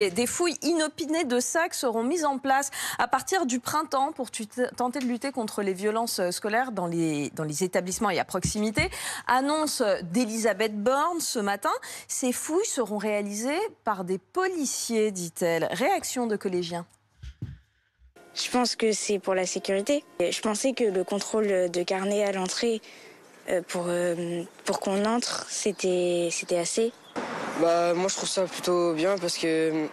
Des fouilles inopinées de sacs seront mises en place à partir du printemps pour tenter de lutter contre les violences scolaires dans les établissements et à proximité. Annonce d'Elisabeth Borne ce matin. Ces fouilles seront réalisées par des policiers, dit-elle. Réaction de collégiens. Je pense que c'est pour la sécurité. Je pensais que le contrôle de carnet à l'entrée pour qu'on entre, c'était assez. Moi je trouve ça plutôt bien parce que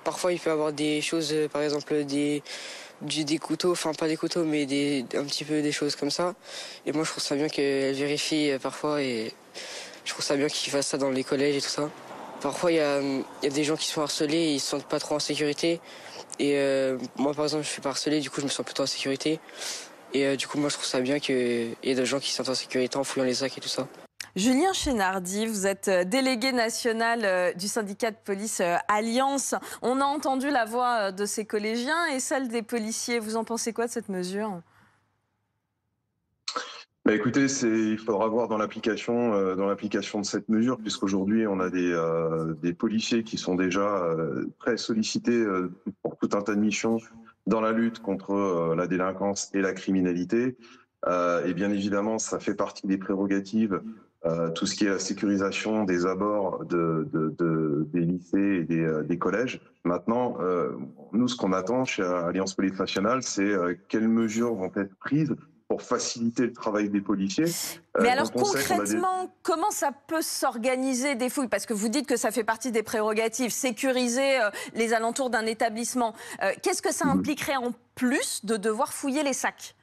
parfois il peut y avoir des choses, par exemple des couteaux, enfin pas des couteaux mais un petit peu des choses comme ça. Et moi je trouve ça bien qu'elle vérifie parfois et je trouve ça bien qu'ils fassent ça dans les collèges et tout ça. Parfois il y a des gens qui sont harcelés et ils se sentent pas trop en sécurité. Et moi par exemple je suis pas harcelé, du coup je me sens plutôt en sécurité. Et du coup moi je trouve ça bien qu'il y ait des gens qui se sentent en sécurité en fouillant les sacs et tout ça. Julien Chénardi, vous êtes délégué national du syndicat de police Alliance. On a entendu la voix de ces collégiens et celle des policiers. Vous en pensez quoi de cette mesure ? Écoutez, il faudra voir dans l'application de cette mesure, puisqu'aujourd'hui on a des policiers qui sont déjà très sollicités pour tout un tas de missions dans la lutte contre la délinquance et la criminalité. Et bien évidemment, ça fait partie des prérogatives, tout ce qui est la sécurisation des abords des lycées et des collèges. Maintenant, nous, ce qu'on attend chez Alliance Police Nationale, c'est quelles mesures vont être prises pour faciliter le travail des policiers. Mais alors concrètement, comment ça peut s'organiser des fouilles? Parce que vous dites que ça fait partie des prérogatives, sécuriser les alentours d'un établissement. Qu'est-ce que ça impliquerait en plus de devoir fouiller les sacs?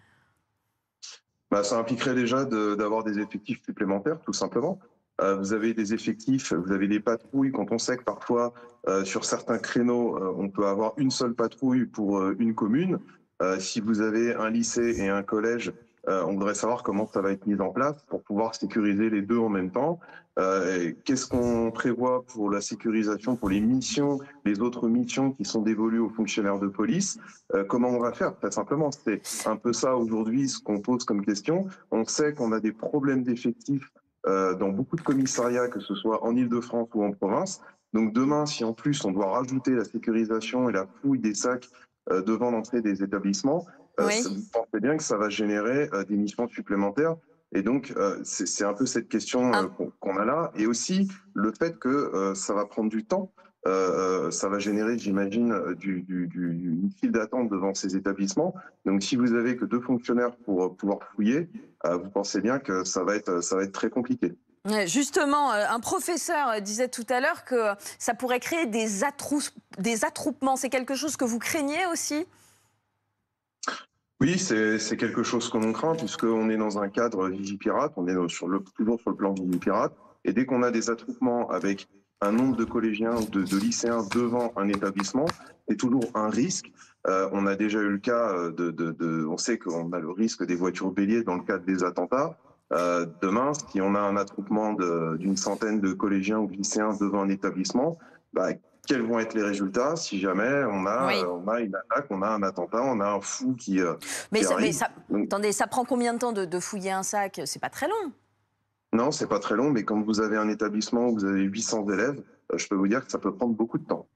Ça impliquerait déjà d'avoir des effectifs supplémentaires, tout simplement. Vous avez des effectifs, vous avez des patrouilles. Quand on sait que parfois, sur certains créneaux, on peut avoir une seule patrouille pour une commune. Si vous avez un lycée et un collège, on voudrait savoir comment ça va être mis en place pour pouvoir sécuriser les deux en même temps. Qu'est-ce qu'on prévoit pour la sécurisation, pour les autres missions qui sont dévolues aux fonctionnaires de police? Comment on va faire? Très simplement, c'est un peu ça aujourd'hui ce qu'on pose comme question. On sait qu'on a des problèmes d'effectifs dans beaucoup de commissariats, que ce soit en Île-de-France ou en province. Donc demain, si en plus on doit rajouter la sécurisation et la fouille des sacs devant l'entrée des établissements, Oui. Vous pensez bien que ça va générer des missions supplémentaires. Et donc, c'est un peu cette question qu'on a là. Et aussi, le fait que ça va prendre du temps. Ça va générer, j'imagine, une file d'attente devant ces établissements. Donc, si vous avez que 2 fonctionnaires pour pouvoir fouiller, vous pensez bien que ça va être très compliqué. Justement, un professeur disait tout à l'heure que ça pourrait créer des attroupements. C'est quelque chose que vous craignez aussi ? Oui, c'est quelque chose que l'on craint, puisqu'on est dans un cadre Vigipirate, on est toujours sur le plan Vigipirate, et dès qu'on a des attroupements avec un nombre de collégiens ou de lycéens devant un établissement, c'est toujours un risque. On a déjà eu le cas on sait qu'on a le risque des voitures béliers dans le cadre des attentats. Demain, si on a un attroupement d'une centaine de collégiens ou lycéens devant un établissement, quels vont être les résultats si jamais on a une attaque, on a un attentat, on a un fou qui arrive. Attendez, ça prend combien de temps de fouiller un sac? C'est pas très long. Non, c'est pas très long, mais quand vous avez un établissement où vous avez 800 élèves, je peux vous dire que ça peut prendre beaucoup de temps.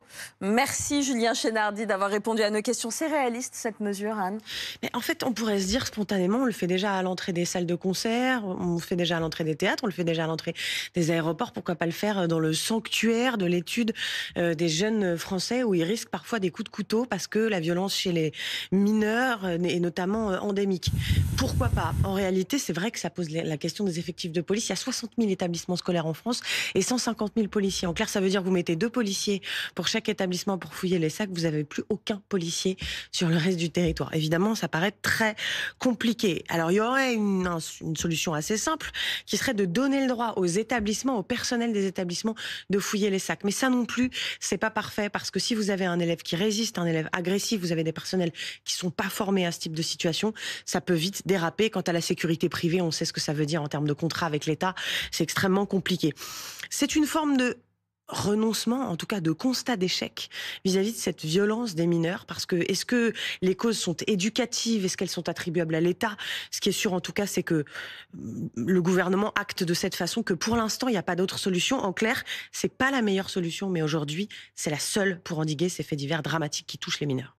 Merci Julien Chénardi d'avoir répondu à nos questions. C'est réaliste cette mesure, Anne? Mais en fait, on pourrait se dire spontanément, on le fait déjà à l'entrée des salles de concert, on le fait déjà à l'entrée des théâtres, on le fait déjà à l'entrée des aéroports. Pourquoi pas le faire dans le sanctuaire de l'étude des jeunes Français où ils risquent parfois des coups de couteau parce que la violence chez les mineurs est notamment endémique. Pourquoi pas? En réalité, c'est vrai que ça pose la question des effectifs de police. Il y a 60 000 établissements scolaires en France et 150 000 policiers. En clair, ça veut dire que vous mettez 2 policiers pour chaque établissement pour fouiller les sacs, vous n'avez plus aucun policier sur le reste du territoire. Évidemment, ça paraît très compliqué. Alors, il y aurait une solution assez simple qui serait de donner le droit aux établissements, au personnel des établissements de fouiller les sacs. Mais ça non plus, c'est pas parfait parce que si vous avez un élève qui résiste, un élève agressif, vous avez des personnels qui sont pas formés à ce type de situation, ça peut vite déraper. Quant à la sécurité privée, on sait ce que ça veut dire en termes de contrat avec l'État. C'est extrêmement compliqué. C'est une forme de renoncement, en tout cas de constat d'échec vis-à-vis de cette violence des mineurs? Parce que est-ce que les causes sont éducatives? Est-ce qu'elles sont attribuables à l'État? Ce qui est sûr en tout cas, c'est que le gouvernement acte de cette façon que pour l'instant, il n'y a pas d'autre solution. En clair, c'est pas la meilleure solution, mais aujourd'hui, c'est la seule pour endiguer ces faits divers dramatiques qui touchent les mineurs.